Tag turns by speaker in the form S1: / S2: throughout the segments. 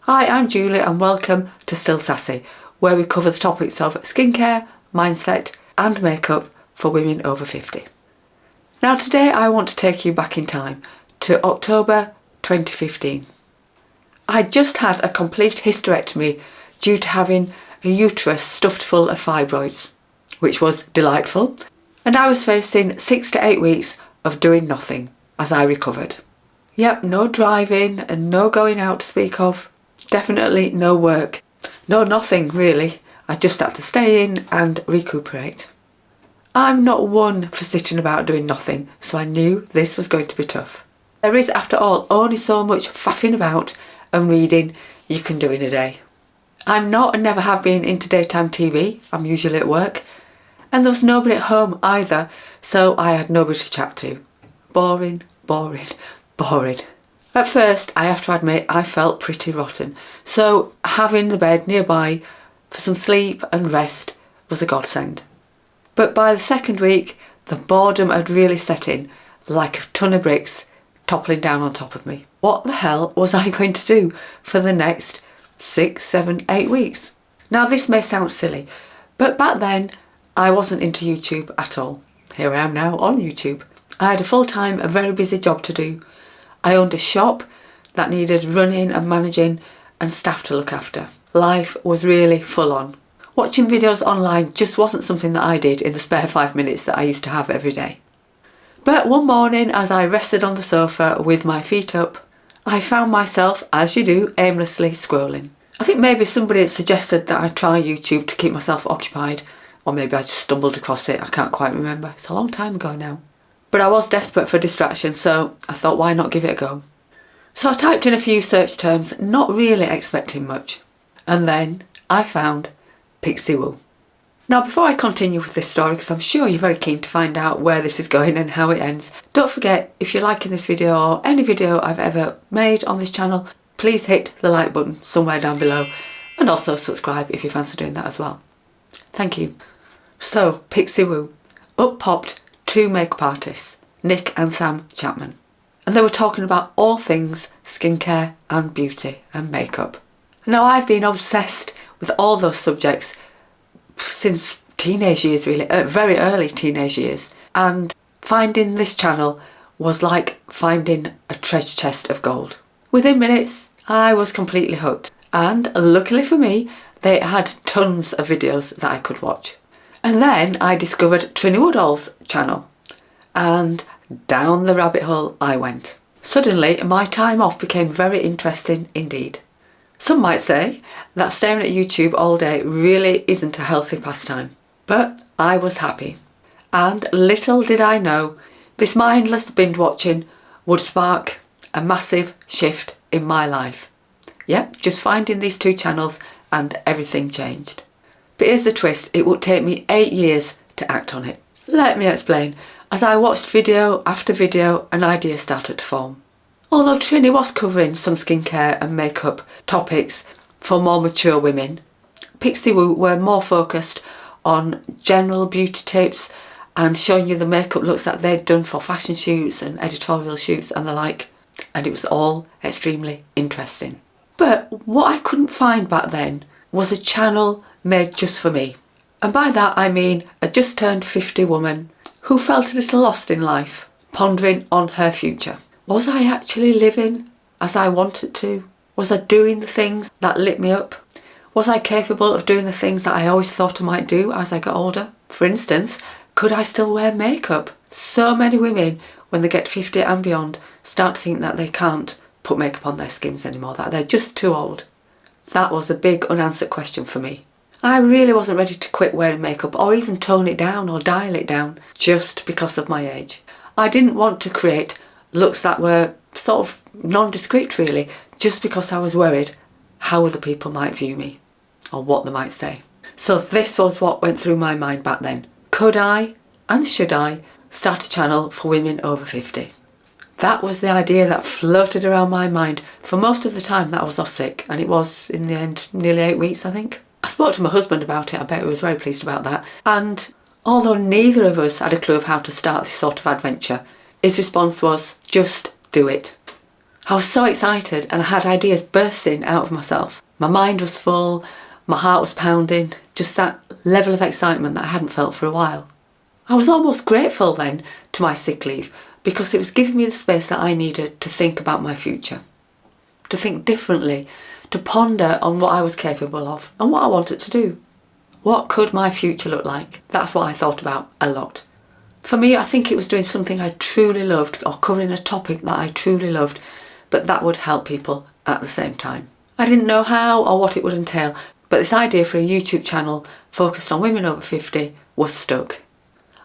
S1: Hi, I'm Julie and welcome to Still Sassy, where we cover the topics of skincare, mindset and makeup for women over 50. Now today I want to take you back in time to October 2015. I just had a complete hysterectomy due to having a uterus stuffed full of fibroids, which was delightful, and I was facing 6 to 8 weeks of doing nothing as I recovered. Yep, no driving and no going out to speak of. Definitely no work. No nothing really. I just had to stay in and recuperate. I'm not one for sitting about doing nothing, so I knew this was going to be tough. There is, after all, only so much faffing about and reading you can do in a day. I'm not and never have been into daytime TV. I'm usually at work. And there was nobody at home either, so I had nobody to chat to. Boring, boring, boring. At first, I have to admit, I felt pretty rotten, so having the bed nearby for some sleep and rest was a godsend. But by the second week, the boredom had really set in, like a ton of bricks toppling down on top of me. What the hell was I going to do for the next 6, 7, 8 weeks? Now this may sound silly, but back then I wasn't into YouTube at all. Here I am now on YouTube. I had a full-time, a very busy job to do. I owned a shop that needed running and managing and staff to look after. Life was really full on. Watching videos online just wasn't something that I did in the spare 5 minutes that I used to have every day. But one morning, as I rested on the sofa with my feet up, I found myself, as you do, aimlessly scrolling. I think maybe somebody had suggested that I try YouTube to keep myself occupied, or maybe I just stumbled across it, I can't quite remember. It's a long time ago now. But I was desperate for distraction, so I thought, why not give it a go? So I typed in a few search terms, not really expecting much. And then I found Pixie Woo. Now before I continue with this story, because I'm sure you're very keen to find out where this is going and how it ends, don't forget, if you're liking this video or any video I've ever made on this channel, please hit the like button somewhere down below and also subscribe if you fancy doing that as well. Thank you. So, Pixie Woo. Up popped 2 makeup artists, Nick and Sam Chapman. And they were talking about all things skincare and beauty and makeup. Now I've been obsessed with all those subjects since teenage years really, very early teenage years. And finding this channel was like finding a treasure chest of gold. Within minutes I was completely hooked. And luckily for me, they had tons of videos that I could watch. And then I discovered Trinny Woodall's channel and down the rabbit hole I went. Suddenly my time off became very interesting indeed. Some might say that staring at YouTube all day really isn't a healthy pastime, but I was happy. And little did I know, this mindless binge watching would spark a massive shift in my life. Yep, just finding these 2 channels and everything changed. But here's the twist, it would take me 8 years to act on it. Let me explain. As I watched video after video, an idea started to form. Although Trini was covering some skincare and makeup topics for more mature women, Pixie Woo were more focused on general beauty tips and showing you the makeup looks that they'd done for fashion shoots and editorial shoots and the like. And it was all extremely interesting. But what I couldn't find back then was a channel made just for me. And by that I mean a just turned 50 woman who felt a little lost in life, pondering on her future. Was I actually living as I wanted to? Was I doing the things that lit me up? Was I capable of doing the things that I always thought I might do as I got older? For instance, could I still wear makeup? So many women, when they get 50 and beyond, start to think that they can't put makeup on their skins anymore, that they're just too old. That was a big unanswered question for me. I really wasn't ready to quit wearing makeup or even tone it down or dial it down just because of my age. I didn't want to create looks that were sort of nondescript really, just because I was worried how other people might view me or what they might say. So this was what went through my mind back then. Could I and should I start a channel for women over 50? That was the idea that floated around my mind for most of the time that I was off sick, and it was in the end nearly 8 weeks I think. I spoke to my husband about it, I bet he was very pleased about that, and although neither of us had a clue of how to start this sort of adventure, his response was, just do it. I was so excited and I had ideas bursting out of myself. My mind was full, my heart was pounding, just that level of excitement that I hadn't felt for a while. I was almost grateful then to my sick leave because it was giving me the space that I needed to think about my future, to think differently, to ponder on what I was capable of and what I wanted to do. What could my future look like? That's what I thought about a lot. For me, I think it was doing something I truly loved or covering a topic that I truly loved, but that would help people at the same time. I didn't know how or what it would entail, but this idea for a YouTube channel focused on women over 50 was stuck.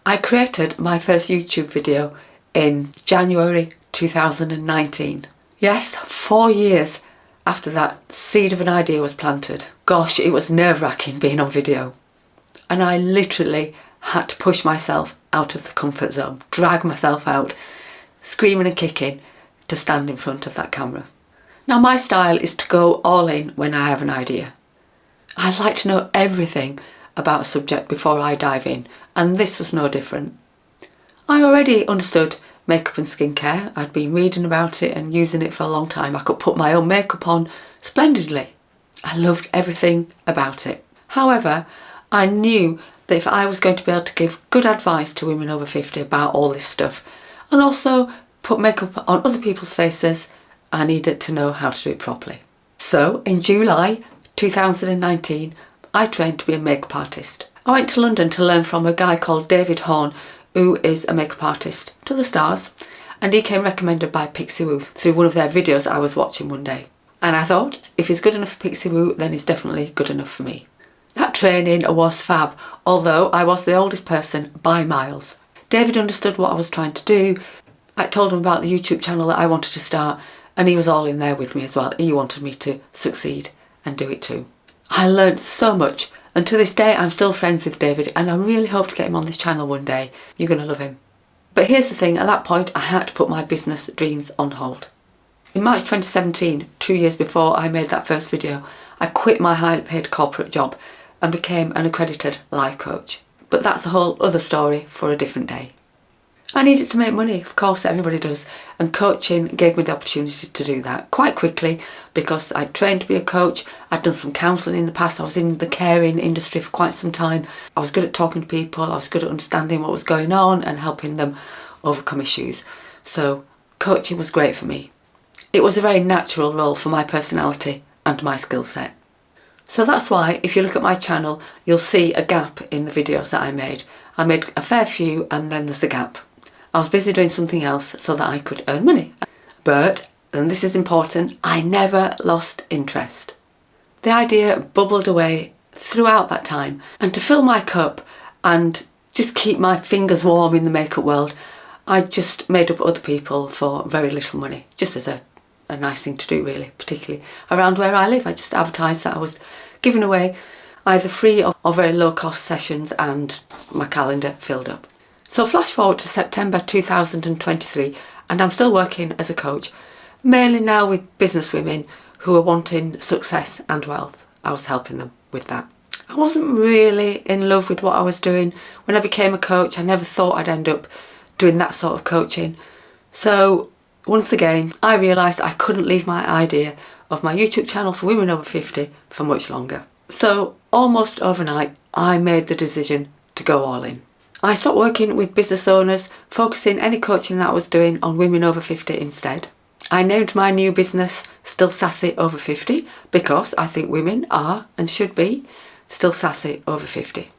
S1: I created my first YouTube video in January 2019. Yes, 4 years after that seed of an idea was planted. Gosh, it was nerve-wracking being on video. And I literally had to push myself out of the comfort zone, drag myself out, screaming and kicking to stand in front of that camera. Now my style is to go all in when I have an idea. I like to know everything about a subject before I dive in, and this was no different. I already understood makeup and skincare. I'd been reading about it and using it for a long time. I could put my own makeup on splendidly. I loved everything about it. However, I knew that if I was going to be able to give good advice to women over 50 about all this stuff and also put makeup on other people's faces, I needed to know how to do it properly. So in July 2019, I trained to be a makeup artist. I went to London to learn from a guy called David Horn, who is a makeup artist to the stars, and he came recommended by Pixie Woo through one of their videos I was watching one day. And I thought, if he's good enough for Pixie Woo, then he's definitely good enough for me. That training was fab, although I was the oldest person by miles. David understood what I was trying to do. I told him about the YouTube channel that I wanted to start, and he was all in there with me as well. He wanted me to succeed and do it too. I learned so much, and to this day I'm still friends with David, and I really hope to get him on this channel one day. You're going to love him. But here's the thing, at that point I had to put my business dreams on hold. In March 2017, 2 years before I made that first video, I quit my highly paid corporate job and became an accredited life coach. But that's a whole other story for a different day. I needed to make money, of course everybody does, and coaching gave me the opportunity to do that quite quickly because I'd trained to be a coach, I'd done some counselling in the past, I was in the caring industry for quite some time, I was good at talking to people, I was good at understanding what was going on and helping them overcome issues. So coaching was great for me. It was a very natural role for my personality and my skill set. So that's why if you look at my channel you'll see a gap in the videos that I made. I made a fair few and then there's a gap. I was busy doing something else so that I could earn money. But, and this is important, I never lost interest. The idea bubbled away throughout that time, and to fill my cup and just keep my fingers warm in the makeup world, I just made up other people for very little money, just as a nice thing to do really, particularly around where I live. I just advertised that I was giving away either free or very low cost sessions, and my calendar filled up. So flash forward to September 2023 and I'm still working as a coach, mainly now with business women who are wanting success and wealth. I was helping them with that. I wasn't really in love with what I was doing. When I became a coach, I never thought I'd end up doing that sort of coaching. So once again, I realised I couldn't leave my idea of my YouTube channel for women over 50 for much longer. So almost overnight, I made the decision to go all in. I stopped working with business owners, focusing any coaching that I was doing on women over 50 instead. I named my new business Still Sassy Over 50 because I think women are and should be still sassy over 50.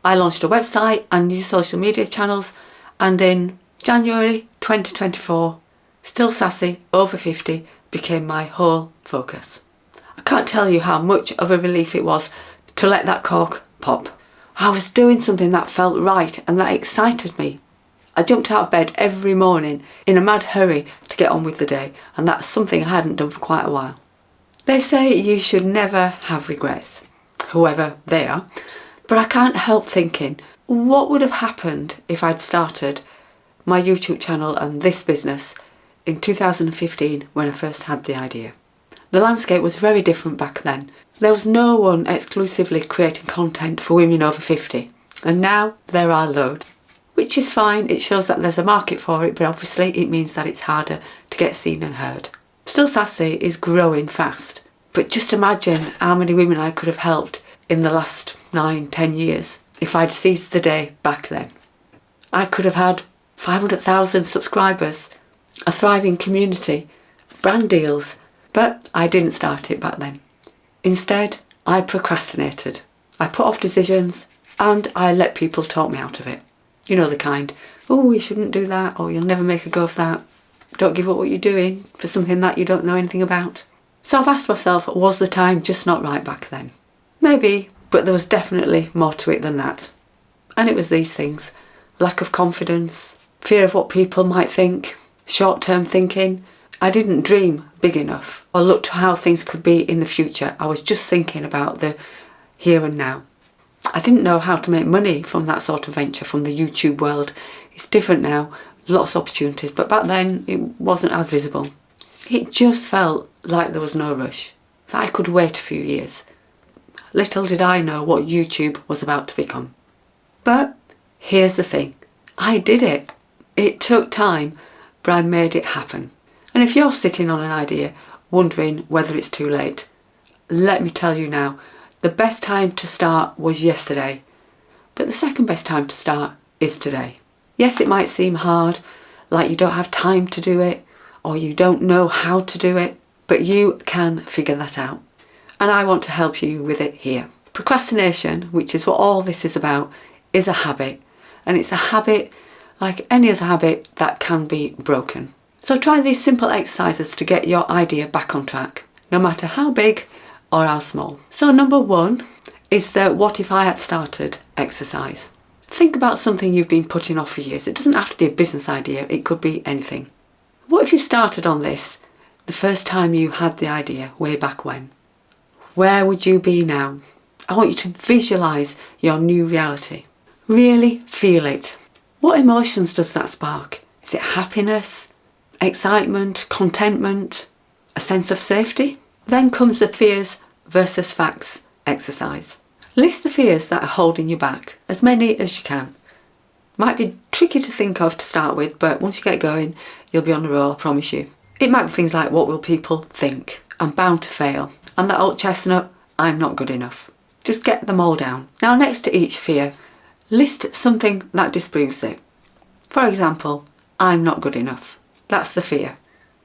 S1: I launched a website and new social media channels, and in January 2024, Still Sassy Over 50 became my whole focus. I can't tell you how much of a relief it was to let that cork pop. I was doing something that felt right and that excited me. I jumped out of bed every morning in a mad hurry to get on with the day, and that's something I hadn't done for quite a while. They say you should never have regrets, whoever they are, but I can't help thinking, what would have happened if I'd started my YouTube channel and this business in 2015 when I first had the idea? The landscape was very different back then. There was no one exclusively creating content for women over 50, and now there are loads. Which is fine, it shows that there's a market for it, but obviously it means that it's harder to get seen and heard. Still Sassy is growing fast, but just imagine how many women I could have helped in the last 9-10 years if I'd seized the day back then. I could have had 500,000 subscribers, a thriving community, brand deals, but I didn't start it back then. Instead, I procrastinated. I put off decisions and I let people talk me out of it. You know the kind, oh, you shouldn't do that, or you'll never make a go of that. Don't give up what you're doing for something that you don't know anything about. So I've asked myself, was the time just not right back then? Maybe, but there was definitely more to it than that. And it was these things: lack of confidence, fear of what people might think, short-term thinking. I didn't dream big enough or look to how things could be in the future. I was just thinking about the here and now. I didn't know how to make money from that sort of venture, from the YouTube world. It's different now, lots of opportunities, but back then it wasn't as visible. It just felt like there was no rush, that I could wait a few years. Little did I know what YouTube was about to become. But here's the thing, I did it. It took time, but I made it happen. And if you're sitting on an idea, wondering whether it's too late, let me tell you now, the best time to start was yesterday, but the second best time to start is today. Yes, it might seem hard, like you don't have time to do it, or you don't know how to do it, but you can figure that out. And I want to help you with it here. Procrastination, which is what all this is about, is a habit. And it's a habit, like any other habit, that can be broken. So try these simple exercises to get your idea back on track, no matter how big or how small. So number 1 is the what if I had started exercise. Think about something you've been putting off for years. It doesn't have to be a business idea, it could be anything. What if you started on this the first time you had the idea, way back when? Where would you be now? I want you to visualise your new reality. Really feel it. What emotions does that spark? Is it happiness, excitement, contentment, a sense of safety? Then comes the fears versus facts exercise. List the fears that are holding you back, as many as you can. Might be tricky to think of to start with, but once you get going, you'll be on a roll, I promise you. It might be things like, what will people think? I'm bound to fail. And that old chestnut, I'm not good enough. Just get them all down. Now, next to each fear, list something that disproves it. For example, I'm not good enough. That's the fear.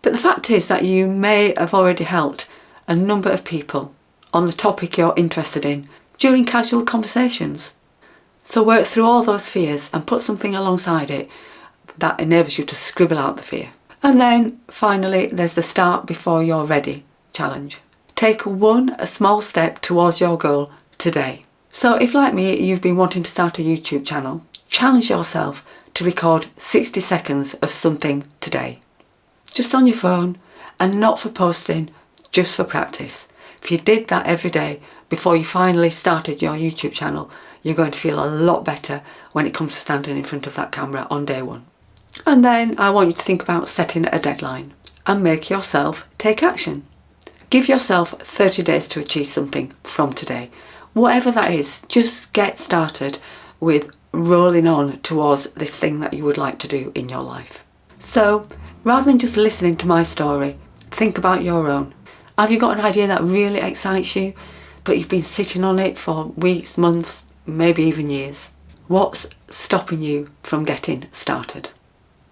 S1: But the fact is that you may have already helped a number of people on the topic you're interested in during casual conversations. So work through all those fears and put something alongside it that enables you to scribble out the fear. And then finally, there's the start before you're ready challenge. Take a small step towards your goal today. So if, like me, you've been wanting to start a YouTube channel, challenge yourself to record 60 seconds of something today. Just on your phone, and not for posting, just for practice. If you did that every day before you finally started your YouTube channel, you're going to feel a lot better when it comes to standing in front of that camera on day 1. And then I want you to think about setting a deadline and make yourself take action. Give yourself 30 days to achieve something from today. Whatever that is, just get started with rolling on towards this thing that you would like to do in your life. So rather than just listening to my story, think about your own. Have you got an idea that really excites you, but you've been sitting on it for weeks, months, maybe even years? What's stopping you from getting started?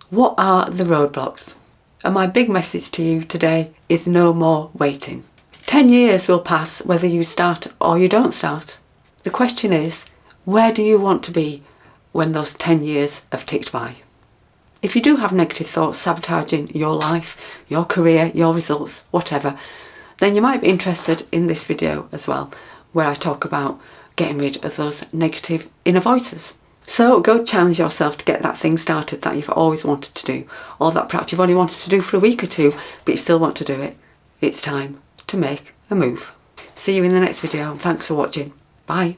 S1: What are the roadblocks? And my big message to you today is no more waiting. 10 years will pass whether you start or you don't start. The question is, where do you want to be when those 10 years have ticked by? If you do have negative thoughts sabotaging your life, your career, your results, whatever, then you might be interested in this video as well, where I talk about getting rid of those negative inner voices. So go challenge yourself to get that thing started that you've always wanted to do, or that perhaps you've only wanted to do for a week or 2, but you still want to do it. It's time to make a move. See you in the next video, and thanks for watching. Bye.